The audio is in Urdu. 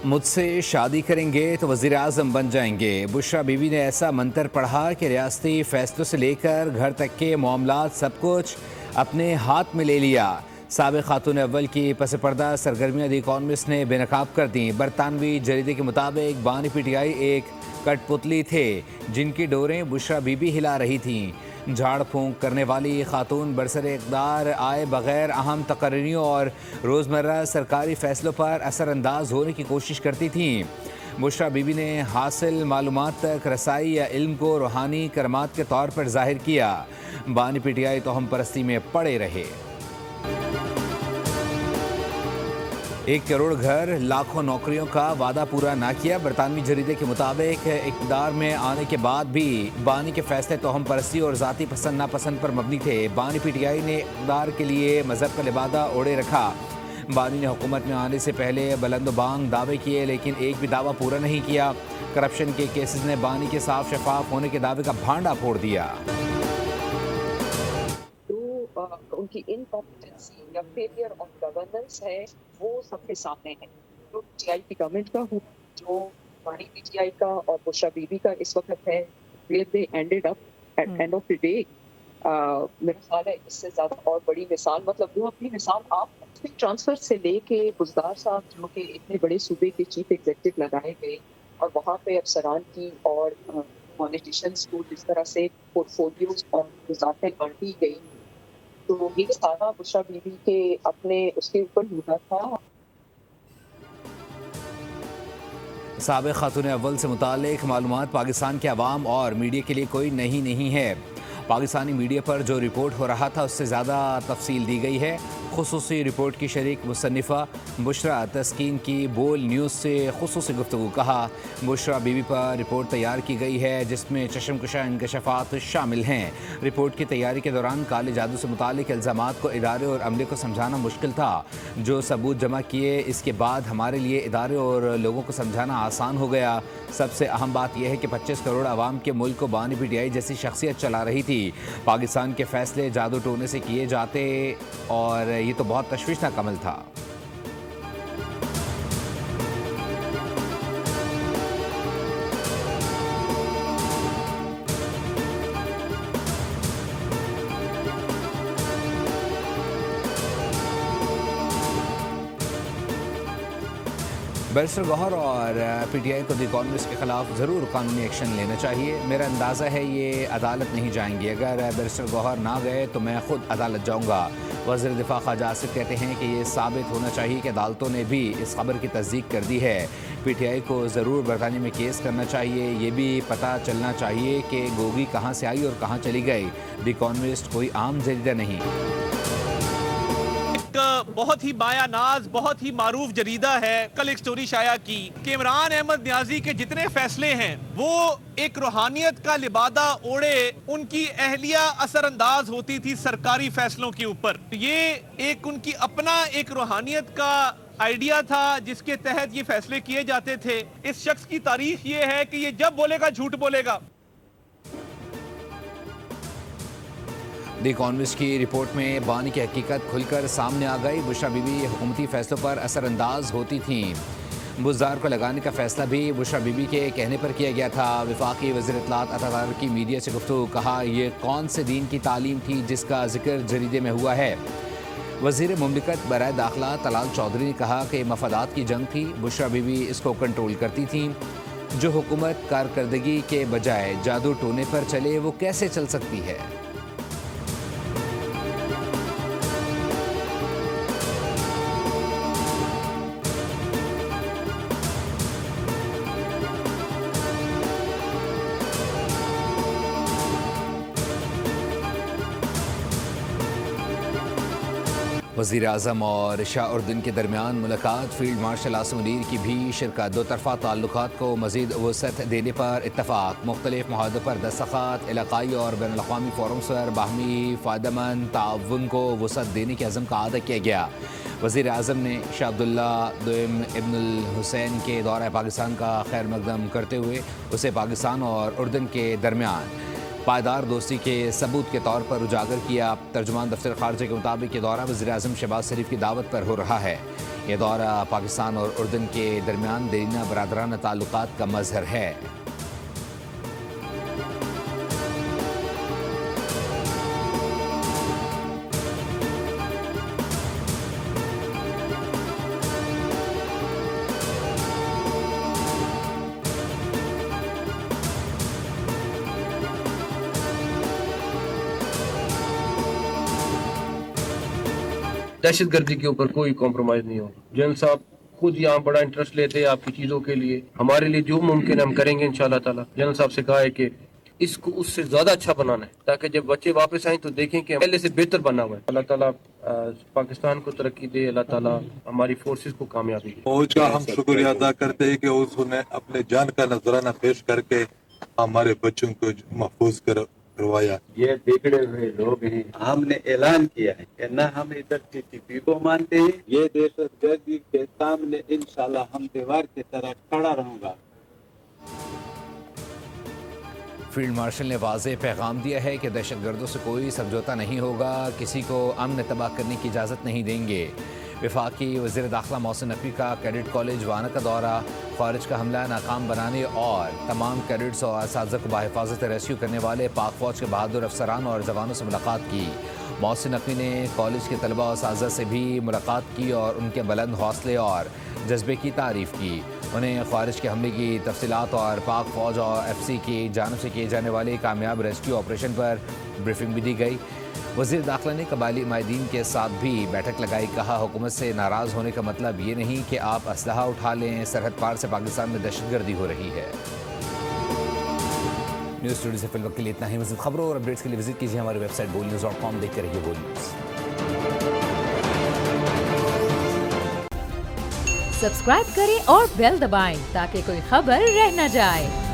مجھ سے شادی کریں گے تو وزیر اعظم بن جائیں گے۔ بشرا بیوی نے ایسا منتر پڑھا کہ ریاستی فیصلوں سے لے کر گھر تک کے معاملات سب کچھ اپنے ہاتھ میں لے لیا۔ سابق خاتون اول کی پس پردہ سرگرمیاں دی اکانومسٹ نے بے نقاب کر دیں۔ برطانوی جریدے کے مطابق بانی پی ٹی آئی ایک کٹ پتلی تھے جن کی ڈوریں بشرا بیوی ہلا رہی تھیں۔ جھاڑ پھونک کرنے والی خاتون برسر اقتدار آئے بغیر اہم تقرریوں اور روزمرہ سرکاری فیصلوں پر اثر انداز ہونے کی کوشش کرتی تھیں۔ بشرا بیوی نے حاصل معلومات تک رسائی یا علم کو روحانی کرامات کے طور پر ظاہر کیا۔ بانی پی ٹی آئی توہم پرستی میں پڑے رہے۔ 1 کروڑ گھر، لاکھوں نوکریوں کا وعدہ پورا نہ کیا۔ برطانوی جریدے کے مطابق اقتدار میں آنے کے بعد بھی بانی کے فیصلے توہم پرستی اور ذاتی پسند ناپسند پر مبنی تھے۔ بانی پی ٹی آئی نے اقتدار کے لیے مذہب کا لبادہ اوڑھے رکھا۔ بانی نے حکومت میں آنے سے پہلے بلند و بانگ دعوے کیے لیکن ایک بھی دعویٰ پورا نہیں کیا۔ کرپشن کے کیسز نے بانی کے صاف شفاف ہونے کے دعوے کا بھانڈا پھوڑ دیا۔ ان کی انکمپیٹنسی یا فیلئر آف گورننس ہے وہ سب کے سامنے ہے۔ جو پی ٹی آئی کی گورنمنٹ کا ہو، جو بانی پی ٹی آئی کا اور بشرا بیوی کا اس وقت ہے، where they ended up at end of the day، میرا خیال ہے اس سے زیادہ اور بڑی مثال، مطلب وہ اپنی مثال آپ ٹرانسفر سے لے کے بزدار صاحب جو کہ اتنے بڑے صوبے کے چیف ایگزیکٹو لگائے گئے اور وہاں پہ افسران کی اور پالیٹیشنز کو جس طرح سے پورٹ فولیوز اور وزارتیں بانٹی گئی، تو یہ سارا بشرا بیوی کے اپنے اس کے اوپر ہوتا تھا۔ سابق خاتون اول سے متعلق معلومات پاکستان کے عوام اور میڈیا کے لیے کوئی نہیں ہے۔ پاکستانی میڈیا پر جو رپورٹ ہو رہا تھا اس سے زیادہ تفصیل دی گئی ہے۔ خصوصی رپورٹ کی شریک مصنفہ بشرا تسکین کی بول نیوز سے خصوصی گفتگو۔ کہا بشرا بیوی پر رپورٹ تیار کی گئی ہے جس میں چشم کشا انکشافات شامل ہیں۔ رپورٹ کی تیاری کے دوران کالے جادو سے متعلق الزامات کو ادارے اور عملے کو سمجھانا مشکل تھا۔ جو ثبوت جمع کیے اس کے بعد ہمارے لیے ادارے اور لوگوں کو سمجھانا آسان ہو گیا۔ سب سے اہم بات یہ ہے کہ 25 کروڑ عوام کے ملک کو بانی پی ٹی آئی جیسی شخصیت چلا رہی تھی۔ پاکستان کے فیصلے جادو ٹونے سے کیے جاتے اور یہ تو بہت تشویشناک عمل تھا۔ بیرسٹر گوہر اور پی ٹی آئی کو دی اکانومسٹ کے خلاف ضرور قانونی ایکشن لینا چاہیے۔ میرا اندازہ ہے یہ عدالت نہیں جائیں گے۔ اگر بیرسٹر گوہر نہ گئے تو میں خود عدالت جاؤں گا۔ وزیر دفاع خواجہ آصف کہتے ہیں کہ یہ ثابت ہونا چاہیے کہ عدالتوں نے بھی اس خبر کی تصدیق کر دی ہے۔ پی ٹی آئی کو ضرور برطانیہ میں کیس کرنا چاہیے۔ یہ بھی پتہ چلنا چاہیے کہ گوگی کہاں سے آئی اور کہاں چلی گئی۔ دی اکانومسٹ کوئی عام جریدہ نہیں۔ بہت ہی بایا ناز، بہت ہی معروف جریدہ ہے، کل ایک سٹوری شائع کی کہ عمران احمد نیازی کے جتنے فیصلے ہیں وہ ایک روحانیت کا لبادہ اوڑے ان کی اہلیہ اثر انداز ہوتی تھی سرکاری فیصلوں کے اوپر۔ یہ ایک ان کی اپنا ایک روحانیت کا آئیڈیا تھا جس کے تحت یہ فیصلے کیے جاتے تھے۔ اس شخص کی تاریخ یہ ہے کہ یہ جب بولے گا جھوٹ بولے گا۔ دی اکانومسٹ کی رپورٹ میں بانی کی حقیقت کھل کر سامنے آ گئی۔ بشرا بیوی حکومتی فیصلوں پر اثر انداز ہوتی تھیں۔ بزدار کو لگانے کا فیصلہ بھی بشرا بیوی کے کہنے پر کیا گیا تھا۔ وفاقی وزیر اطلاعات عطا کی میڈیا سے گفتگو۔ کہا یہ کون سے دین کی تعلیم تھی جس کا ذکر جریدے میں ہوا ہے۔ وزیر مملکت برائے داخلہ طلال چودھری نے کہا کہ مفادات کی جنگ تھی، بشرا بیوی اس کو کنٹرول کرتی تھیں۔ جو حکومت کارکردگی کے بجائے جادو ٹونے پر چلے وہ کیسے چل سکتی ہے؟ وزیر اعظم اور شاہ اردن کے درمیان ملاقات، فیلڈ مارشل عاصم منیر کی بھی شرکت۔ دو طرفہ تعلقات کو مزید وسعت دینے پر اتفاق، مختلف معاہدوں پر دستخط، علاقائی اور بین الاقوامی فورمز پر باہمی فائدہ مند تعاون کو وسعت دینے کے عزم کا اعادہ کیا گیا۔ وزیر اعظم نے شاہ عبداللہ دوئم ابن الحسین کے دورہ پاکستان کا خیر مقدم کرتے ہوئے اسے پاکستان اور اردن کے درمیان پائیدار دوستی کے ثبوت کے طور پر اجاگر کیا۔ ترجمان دفتر خارجہ کے مطابق یہ دورہ وزیراعظم شہباز شریف کی دعوت پر ہو رہا ہے۔ یہ دورہ پاکستان اور اردن کے درمیان دیرینہ برادرانہ تعلقات کا مظہر ہے۔ دہشت گردی کے اوپر کوئی کمپرومائز نہیں ہو۔ جنرل صاحب خود یہاں بڑا انٹرسٹ لیتے ہیں آپ کی چیزوں کے لیے، ہمارے لیے جو ممکن ہے ہم کریں گے انشاءاللہ تعالی۔ جنرل صاحب سے کہا ہے کہ اس کو اس سے زیادہ اچھا بنانا ہے تاکہ جب بچے واپس آئیں تو دیکھیں کہ پہلے سے بہتر بنا ہوا ہے۔ اللہ تعالیٰ پاکستان کو ترقی دے، اللہ تعالیٰ ہماری فورسز کو کامیابی دے۔ فوج کا ہم شکریہ ادا کرتے ہیں کہ اس نے اپنے جان کا نذرانہ پیش کر کے ہمارے بچوں کو محفوظ کروایا۔ یہ بگڑے ہوئے لوگ ہیں، ہم نے اعلان کیا ہے کہ نہ ہم ادھر TTP کو مانتے ہیں، یہ دہشت گردی کے سامنے انشاءاللہ ہم دیوار کی طرح کھڑا رہوں گا۔ فیلڈ مارشل نے واضح پیغام دیا ہے کہ دہشت گردوں سے کوئی سمجھوتہ نہیں ہوگا، کسی کو امن تباہ کرنے کی اجازت نہیں دیں گے۔ وفاقی وزیر داخلہ محسن نقوی کا کیڈٹ کالج وانا کا دورہ، خارج کا حملہ ناکام بنانے اور تمام کیڈٹس اور اساتذہ کو بحفاظت ریسکیو کرنے والے پاک فوج کے بہادر افسران اور جوانوں سے ملاقات کی۔ محسن نقوی نے کالج کے طلبہ اور اساتذہ سے بھی ملاقات کی اور ان کے بلند حوصلے اور جذبے کی تعریف کی۔ انہیں خارج کے حملے کی تفصیلات اور پاک فوج اور FC کی جانب سے کیے جانے والے کامیاب ریسکیو آپریشن پر بریفنگ بھی دی گئی۔ وزیر داخلہ نے قبائلی مائدین کے ساتھ بھی بیٹھک لگائی۔ کہا حکومت سے ناراض ہونے کا مطلب یہ نہیں کہ آپ اسلحہ اٹھا لیں، سرحد پار سے پاکستان میں دہشت گردی ہو رہی ہے۔ نیوز اسٹوڈیو سے فی الوقت کے لیے اتنا ہی۔ مزید خبروں اور اپڈیٹس کے لیے وزٹ کیجیے ہماری ویب سائٹ bolnews.com۔ دیکھتے رہیے بول نیوز۔ سبسکرائب کریں اور بیل دبائیں تاکہ کوئی خبر رہ نہ جائے۔